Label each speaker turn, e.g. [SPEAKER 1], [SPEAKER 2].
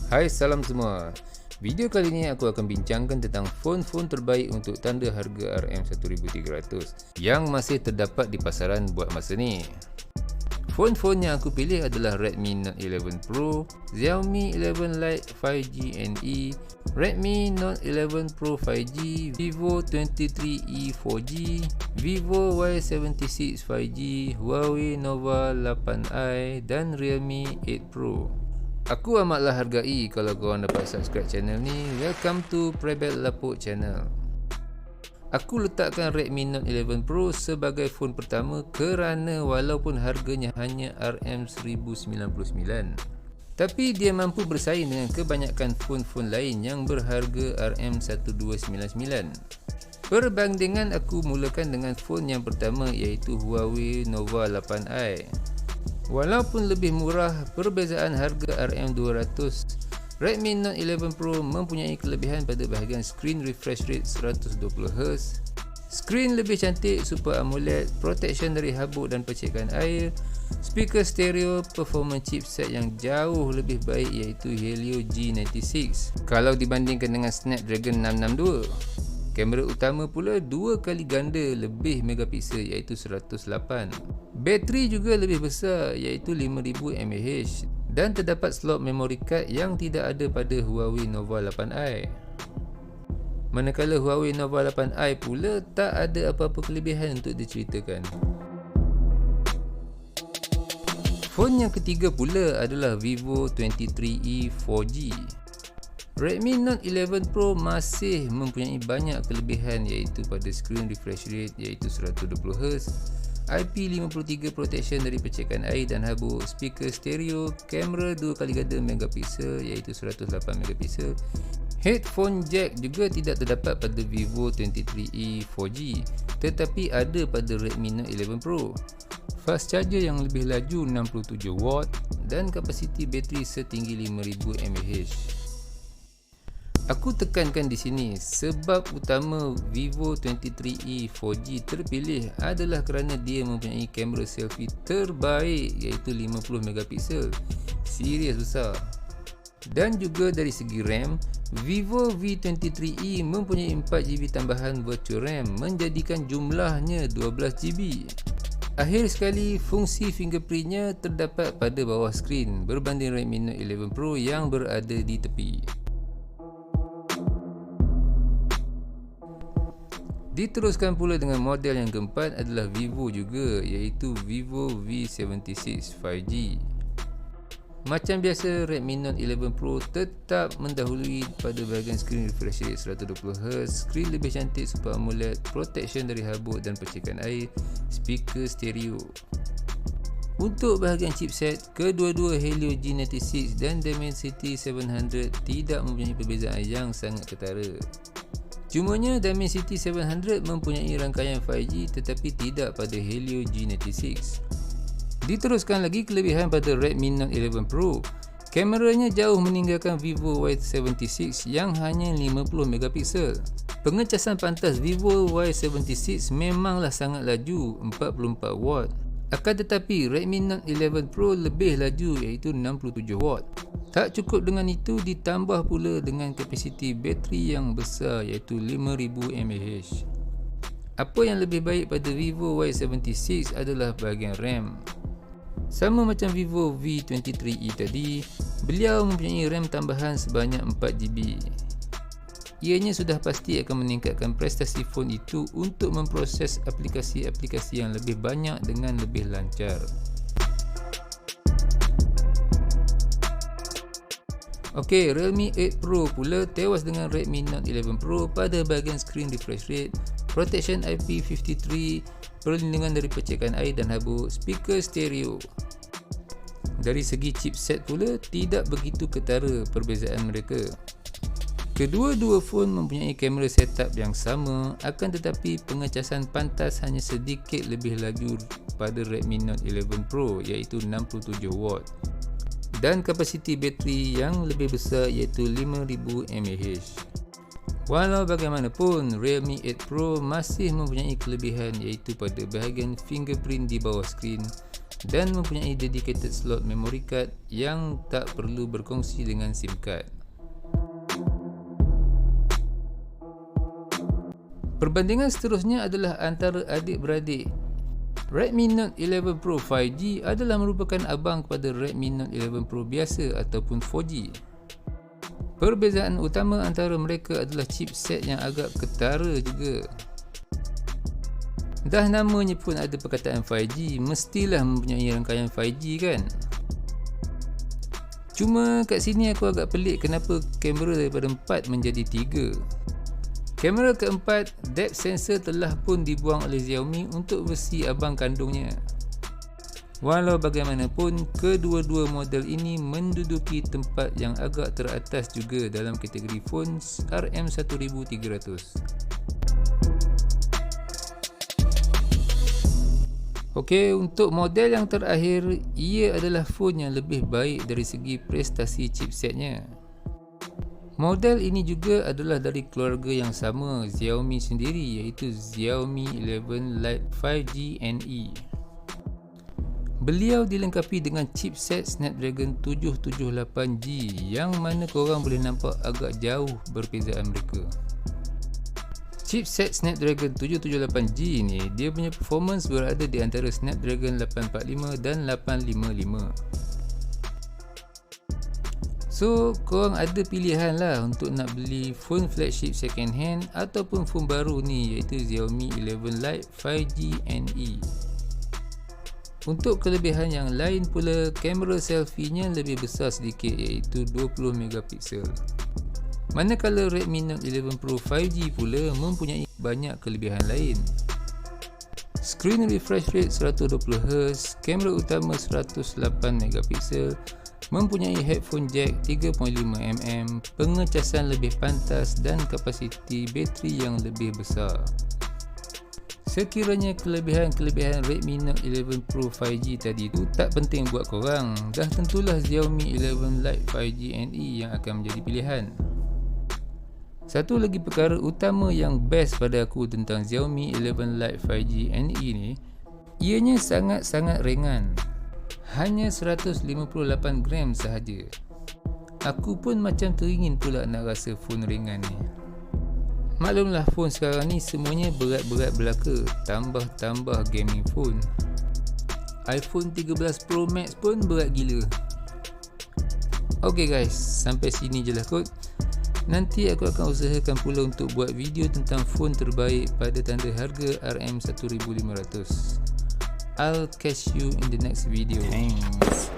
[SPEAKER 1] Hai, salam semua. Video kali ini aku akan bincangkan tentang phone-phone terbaik untuk tanda harga RM1300 yang masih terdapat di pasaran buat masa ni. Phone-phone yang aku pilih adalah Redmi Note 11 Pro, Xiaomi 11 Lite 5G NE, Redmi Note 11 Pro 5G, Vivo 23e 4G, Vivo Y76 5G, Huawei Nova 8i dan Realme 8 Pro. Aku amatlah hargai kalau korang dapat subscribe channel ni. Welcome to Prebel Lapuk channel. Aku letakkan Redmi Note 11 Pro sebagai phone pertama kerana walaupun harganya hanya RM1099, tapi dia mampu bersaing dengan kebanyakan phone-phone lain yang berharga RM1299. Perbandingan aku mulakan dengan phone yang pertama iaitu Huawei Nova 8i. Walaupun lebih murah perbezaan harga RM200, Redmi Note 11 Pro mempunyai kelebihan pada bahagian screen refresh rate 120Hz, skrin lebih cantik Super AMOLED, protection dari habuk dan percikan air, speaker stereo, performance chipset yang jauh lebih baik iaitu Helio G96 kalau dibandingkan dengan Snapdragon 662. Kamera utama pula 2 kali ganda lebih megapiksel iaitu 108. Bateri juga lebih besar iaitu 5000 mAh dan terdapat slot memory card yang tidak ada pada Huawei Nova 8i. Manakala Huawei Nova 8i pula tak ada apa-apa kelebihan untuk diceritakan. Phone yang ketiga pula adalah Vivo 23e 4G. Redmi Note 11 Pro masih mempunyai banyak kelebihan iaitu pada screen refresh rate iaitu 120Hz, IP53 protection dari percikan air dan habuk, speaker stereo, kamera 2 kali ganda megapiksel iaitu 108 megapiksel. Headphone jack juga tidak terdapat pada Vivo 23e 4G tetapi ada pada Redmi Note 11 Pro. Fast charger yang lebih laju 67W dan kapasiti bateri setinggi 5000 mAh. Aku tekankan di sini sebab utama Vivo 23e 4G terpilih adalah kerana dia mempunyai kamera selfie terbaik iaitu 50 megapiksel. Serius besar. Dan juga dari segi RAM, Vivo V23e mempunyai 4GB tambahan virtual RAM menjadikan jumlahnya 12GB. Akhir sekali, fungsi fingerprintnya terdapat pada bawah skrin berbanding Redmi Note 11 Pro yang berada di tepi. Diteruskan pula dengan model yang keempat adalah Vivo juga iaitu Vivo V76 5G. Macam biasa, Redmi Note 11 Pro tetap mendahului pada bahagian screen refresh rate 120Hz, skrin lebih cantik Super AMOLED, protection dari habuk dan percikan air, speaker stereo. Untuk bahagian chipset, kedua-dua Helio G96 dan Dimensity 700 tidak mempunyai perbezaan yang sangat ketara. Cumanya Dimensity 700 mempunyai rangkaian 5G tetapi tidak pada Helio G96. Diteruskan lagi kelebihan pada Redmi Note 11 Pro. Kameranya jauh meninggalkan Vivo Y76 yang hanya 50 megapiksel. Pengecasan pantas Vivo Y76 memanglah sangat laju 44W. Akan tetapi Redmi Note 11 Pro lebih laju iaitu 67W. Tak cukup dengan itu, ditambah pula dengan kapasiti bateri yang besar iaitu 5000 mAh. Apa yang lebih baik pada Vivo Y76 adalah bahagian RAM. Sama macam Vivo V23e tadi, beliau mempunyai RAM tambahan sebanyak 4GB. Ianya sudah pasti akan meningkatkan prestasi phone itu untuk memproses aplikasi-aplikasi yang lebih banyak dengan lebih lancar. Okey, Realme 8 Pro pula tewas dengan Redmi Note 11 Pro pada bahagian screen refresh rate, protection IP53, perlindungan dari percikan air dan habuk, speaker stereo. Dari segi chipset pula tidak begitu ketara perbezaan mereka. Kedua-dua phone mempunyai kamera setup yang sama, akan tetapi pengecasan pantas hanya sedikit lebih laju pada Redmi Note 11 Pro iaitu 67W. Dan kapasiti bateri yang lebih besar iaitu 5000 mAh. Walau bagaimanapun, Realme 8 Pro masih mempunyai kelebihan iaitu pada bahagian fingerprint di bawah skrin, dan mempunyai dedicated slot memory card yang tak perlu berkongsi dengan SIM card. Perbandingan seterusnya adalah antara adik-beradik. Redmi Note 11 Pro 5G adalah merupakan abang kepada Redmi Note 11 Pro biasa ataupun 4G. Perbezaan utama antara mereka adalah chipset yang agak ketara juga. Dah namanya pun ada perkataan 5G, mestilah mempunyai rangkaian 5G kan? Cuma kat sini aku agak pelik kenapa kamera daripada 4 menjadi 3. Kamera keempat, depth sensor telah pun dibuang oleh Xiaomi untuk versi abang kandungnya. Walau bagaimanapun, kedua-dua model ini menduduki tempat yang agak teratas juga dalam kategori phone RM1300. Okey, untuk model yang terakhir, ia adalah phone yang lebih baik dari segi prestasi chipsetnya. Model ini juga adalah dari keluarga yang sama Xiaomi sendiri, iaitu Xiaomi 11 Lite 5G NE. Beliau dilengkapi dengan chipset Snapdragon 778G yang mana korang boleh nampak agak jauh perbezaan mereka. Chipset Snapdragon 778G ni, dia punya performance berada di antara Snapdragon 845 dan 855. So, korang ada pilihan lah untuk nak beli phone flagship second hand ataupun phone baru ni, iaitu Xiaomi 11 Lite 5G NE. Untuk kelebihan yang lain pula, kamera selfie-nya lebih besar sedikit, iaitu 20 megapiksel. Manakala Redmi Note 11 Pro 5G pula mempunyai banyak kelebihan lain. Screen refresh rate 120Hz, kamera utama 108 megapiksel, mempunyai headphone jack 3.5mm, pengecasan lebih pantas dan kapasiti bateri yang lebih besar. Sekiranya kelebihan-kelebihan Redmi Note 11 Pro 5G tadi tu tak penting buat korang, dah tentulah Xiaomi 11 Lite 5G NE yang akan menjadi pilihan. Satu lagi perkara utama yang best pada aku tentang Xiaomi 11 Lite 5G NE ni, ianya sangat-sangat ringan. Hanya 158 gram sahaja. Aku pun macam teringin pula nak rasa phone ringan ni. Maklumlah phone sekarang ni semuanya berat-berat belaka, tambah-tambah gaming phone. iPhone 13 Pro Max pun berat gila. Ok guys, sampai sini je lah kot. Nanti aku akan usahakan pula untuk buat video tentang phone terbaik pada tanda harga RM1500. I'll catch you in the next video. Thanks.